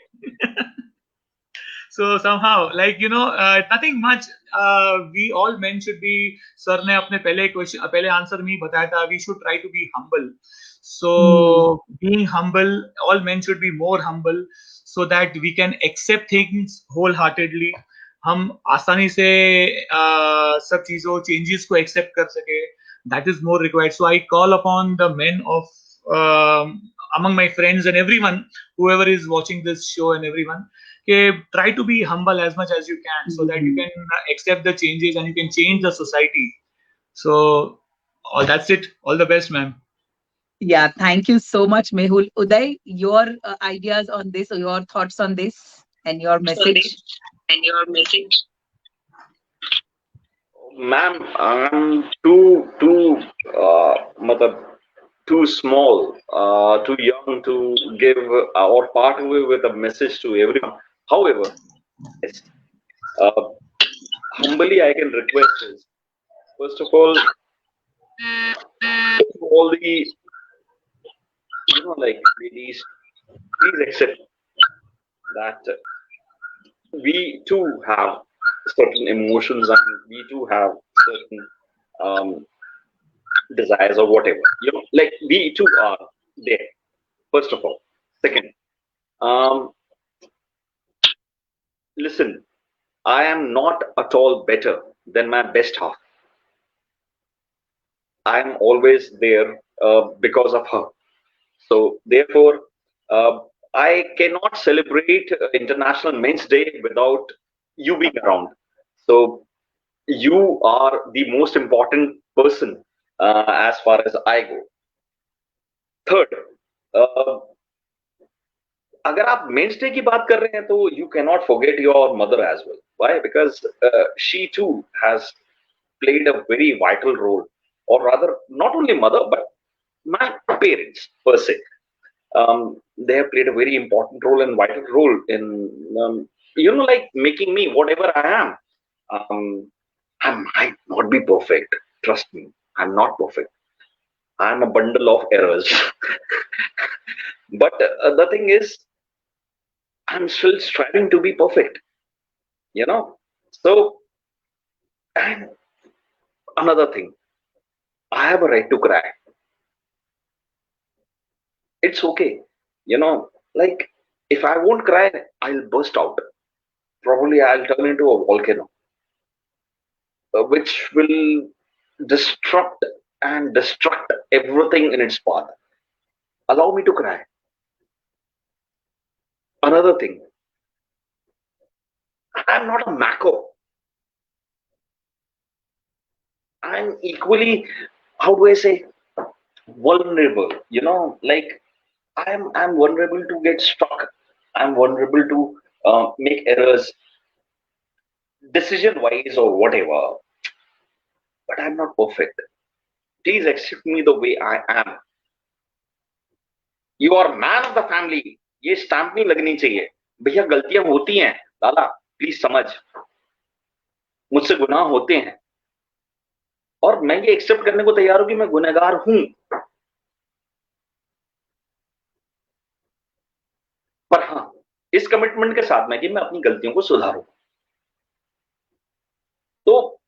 So somehow, like, nothing much. We all men should be. Sir ने अपने पहले answer में ही बताया था. We should try to be humble. So being humble, all men should be more humble, so that we can accept things wholeheartedly. हम आसानी से सब चीजों changes को accept कर सके. That is more required. So I call upon the men of among my friends and everyone, whoever is watching this show, and everyone, try to be humble as much as you can, so that you can accept the changes and you can change the society. So that's it. All the best, ma'am. Yeah, thank you so much, Mehul. Uday, your ideas on this, or your thoughts on this, and your message. Ma'am, I'm too small, too young to give or part away with a message to everyone. However, yes, humbly I can request is, first of all the like ladies, please accept that we too have certain emotions, and we too have certain desires or whatever, like we too are there, first of all. Second, listen, I am not at all better than my best half. I am always there because of her. So therefore, I cannot celebrate International Men's Day without you being around. So you are the most important person as far as I go. Third, अगर आप men's day की बात कर रहे हैं तो you cannot forget your mother as well. Why? Because she too has played a very vital role, or rather, not only mother but my parents per se. They have played a very important role and vital role in like making me whatever I am. I might not be perfect, trust me, I'm not perfect. I'm a bundle of errors. But the thing is, I'm still striving to be perfect, so. And another thing, I have a right to cry. It's okay, like, if I won't cry, I'll burst out. Probably I'll turn into a volcano, which will destruct everything in its path. Allow me to cry. Another thing, I'm not a macho. I'm equally, how do I say, vulnerable, like I'm vulnerable to get stuck. I'm vulnerable to make errors decision wise or whatever, but I'm not perfect. Please accept me the way I am. You are man of the family. ये stamp नहीं लगनी चाहिए भैया. गलतियां होती हैं लाला, please समझ. मुझसे गुनाह होते हैं और मैं ये एक्सेप्ट करने को तैयार हूं कि मैं गुनहगार हूं. पर हाँ, इस कमिटमेंट के साथ में कि मैं अपनी गलतियों को सुधारूं. तो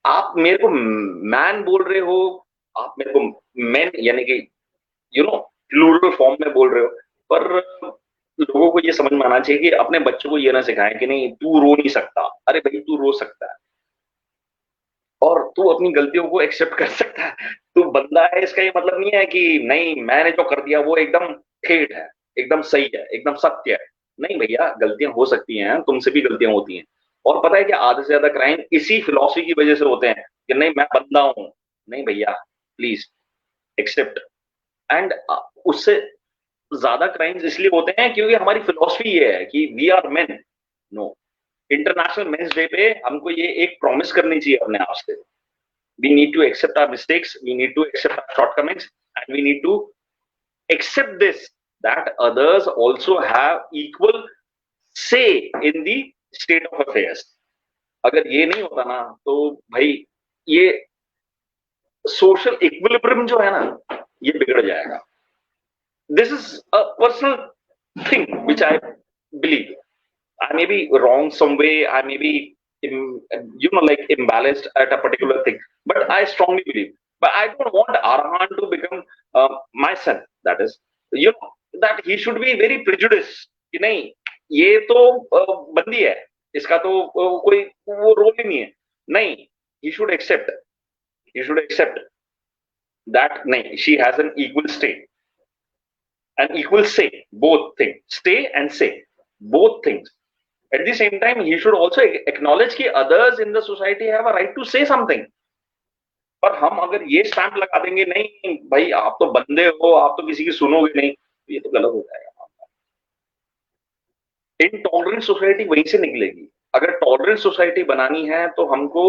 आप मेरे को मैन बोल रहे हो, आप मेरे को मैन यानी कि प्लूरल फॉर्म में बोल रहे हो, पर लोगों को ये समझ में आना चाहिए कि अपने बच्चों को ये ना सिखाएं कि नहीं तू रो नहीं सकता. अरे भाई, तू रो सकता है और तू अपनी गलतियों को एक्सेप्ट कर सकता है. तू बंदा है, इसका ये मतलब नहीं है कि नहीं मैंने जो कर दिया वो एकदम ठेठ है, एकदम सही है, एकदम सत्य है. नहीं भैया, गलतियां हो सकती हैं, तुमसे भी गलतियां होती हैं. और पता है कि आधे से ज्यादा क्राइम इसी फिलॉसफी की वजह से होते हैं कि नहीं मैं बंदा हूं. नहीं भैया, प्लीज एक्सेप्ट. एंड उससे ज्यादा क्राइम्स इसलिए होते हैं क्योंकि हमारी फिलॉसफी ये है कि we are men. No, international men's day पे हमको ये एक प्रॉमिस करनी चाहिए अपने आप से. We need to accept our mistakes, we need to accept our shortcomings, and we need to accept this, that others also have equal say in the state of affairs. अगर ये नहीं होता ना तो भाई ये सोशल इक्विलिब्रियम जो है ना ये बिगड़ जाएगा. This is a personal thing which I believe. I may be wrong some way. I may be, like imbalanced at a particular thing. But I strongly believe. But I don't want Arhan to become my son. That is, that he should be very prejudiced. कि नहीं, ये तो बंदी है, इसका तो कोई वो रोल ही नहीं है. नहीं, he should accept. He should accept that नहीं, she has an equal stay, an equal say, both things, stay and say, both things. At the same time, he should also acknowledge कि others in the society have a right to say something. पर हम अगर ये stamp लगा देंगे, नहीं भाई आप तो बंदे हो, आप तो किसी की सुनोगे नहीं, तो ये तो गलत हो जाएगा. इनटॉलरेंट सोसाइटी वहीं से निकलेगी. अगर टॉलरेंट सोसाइटी बनानी है तो हमको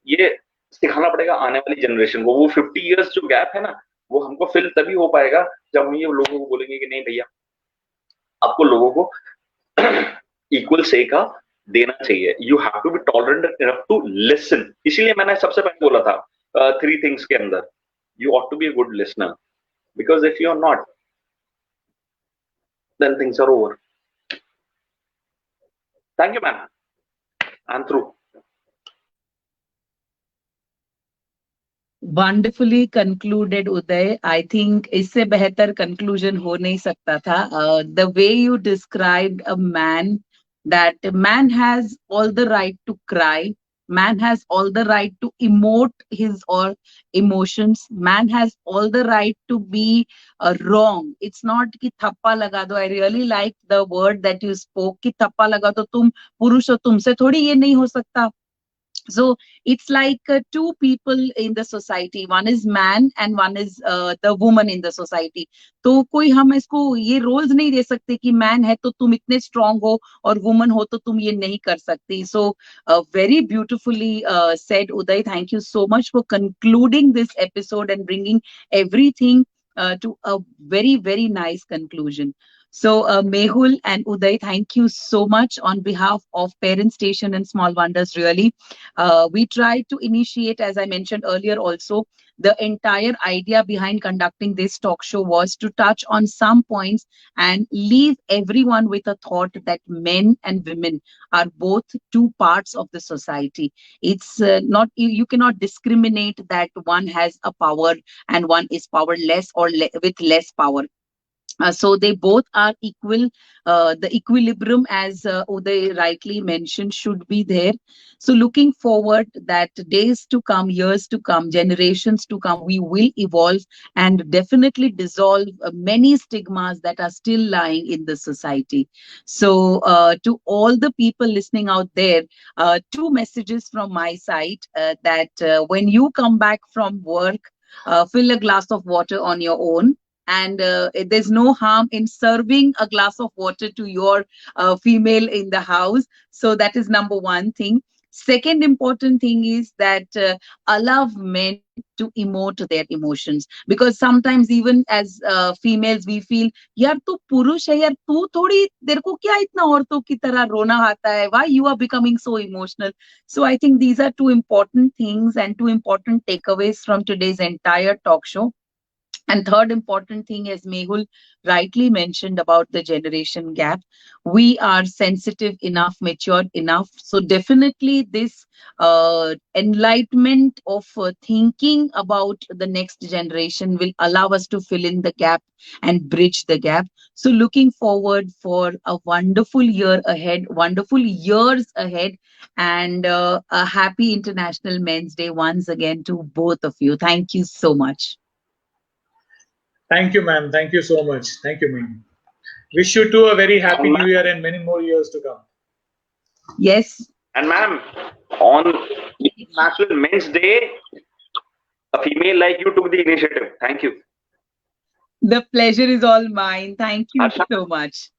ये सिखाना पड़ेगा आने वाली जनरेशन को. वो 50 इयर्स जो गैप है ना, वो हमको फिल तभी हो पाएगा जब हम ये लोगों को बोलेंगे कि नहीं भैया, आपको लोगों को इक्वल से का देना चाहिए. You have to be tolerant enough to listen. इसीलिए मैंने सबसे पहले बोला था 3 थिंग्स के अंदर, you ought to be a good listener, because if you are not, then things are over. Thank you, man. I'm through. Wonderfully concluded, Uday. I think इससे बेहतर conclusion हो नहीं सकता था. The way you described a man, that man has all the right to cry. Man has all the right to emote his or emotions. Man has all the right to be wrong. It's not कि थप्पा लगा दो. I really like the word that you spoke कि थप्पा लगा दो, तुम पुरुष हो, तुमसे थोड़ी ये नहीं हो सकता. So it's like two people in the society. One is man and one is the woman in the society. तो कोई हम इसको ये roles नहीं दे सकते कि man है तो तुम इतने strong हो और woman हो तो तुम ये नहीं कर सकती. So very beautifully said, Uday. Thank you so much for concluding this episode and bringing everything to a very, very nice conclusion. So Mehul and Uday, thank you so much on behalf of Parent Station and Small Wonders. Really, we tried to initiate, as I mentioned earlier also, the entire idea behind conducting this talk show was to touch on some points and leave everyone with a thought that men and women are both two parts of the society. It's not, you cannot discriminate that one has a power and one is powerless or with less power. So they both are equal. The equilibrium, as Uday rightly mentioned, should be there. So looking forward that days to come, years to come, generations to come, we will evolve and definitely dissolve many stigmas that are still lying in the society. So to all the people listening out there, 2 messages from my side, that when you come back from work, fill a glass of water on your own. And there's no harm in serving a glass of water to your female in the house. So that is number 1 thing. Second important thing is that allow men to emote their emotions, because sometimes even as females we feel यार तू पुरुष है यार, तू थोड़ी, तेरे को क्या इतना औरतों की तरह रोना आता है, why you are becoming so emotional. So I think these are 2 important things and 2 important takeaways from today's entire talk show. And third important thing, as Mehul rightly mentioned about the generation gap, we are sensitive enough, mature enough. So definitely this enlightenment of thinking about the next generation will allow us to fill in the gap and bridge the gap. So looking forward for a wonderful year ahead, wonderful years ahead, and a happy International Men's Day once again to both of you. Thank you so much. Thank you, ma'am. Thank you so much. Thank you, ma'am. Wish you too a very happy new year and many more years to come. Yes. And ma'am, on International Men's Day, a female like you took the initiative. Thank you. The pleasure is all mine. Thank you so much.